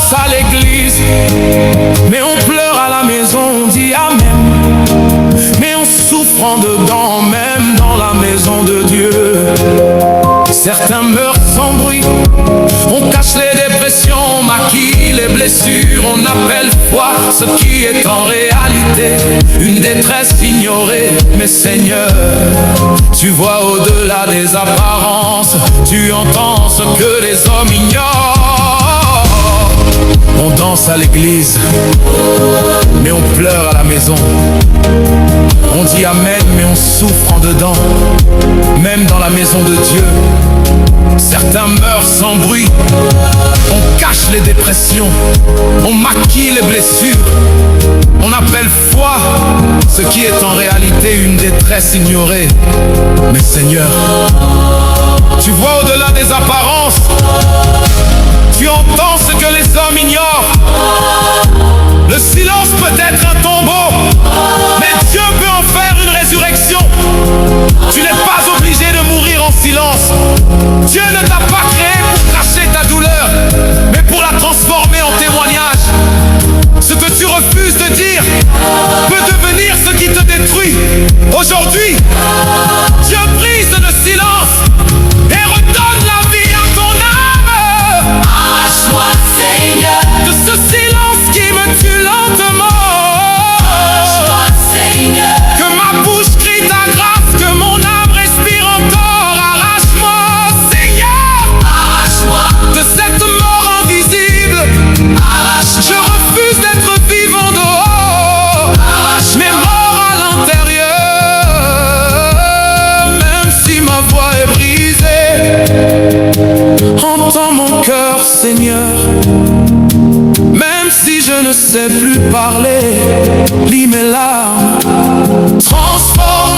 danse à l'église, mais on pleure à la maison, on dit amen. Mais on souffre en dedans, même dans la maison de Dieu. Certains meurent sans bruit, on cache les dépressions, on maquille les blessures, on appelle foi ce qui est en réalité une détresse ignorée. Mais Seigneur, tu vois au-delà des apparences, tu entends ce que les hommes ignorent. On danse à l'église, mais on pleure à la maison. On dit amen, mais on souffre en dedans, même dans la maison de Dieu. Certains meurent sans bruit, on cache les dépressions, on maquille les blessures, on appelle foi ce qui est en réalité une détresse ignorée. Mais Seigneur, tu vois au-delà des apparences, tu entends ce que les hommes ignorent. Le silence peut être un tombeau, mais Dieu peut en faire une résurrection. Tu n'es pas obligé de mourir en silence. Dieu ne t'a pas créé pour cacher ta douleur, mais pour la transformer en témoignage. Ce que tu refuses de dire peut devenir ce qui te détruit. Aujourd'hui, Dieu brise le silence et redonne la vie à ton âme. Arrache-moi, Seigneur, de ce silence qui me tue lentement. arrache-moi, Seigneur, Que ma bouche crie ta grâce, que mon âme respire encore. Arrache-moi, Seigneur, arrache-moi, de cette mort invisible. Je arrache-moi, refuse d'être vivant dehors, mais mort à l'intérieur. Même si ma voix est brisée, entends mon cœur, Seigneur. Même si je ne sais plus parler, lis mes larmes, transforme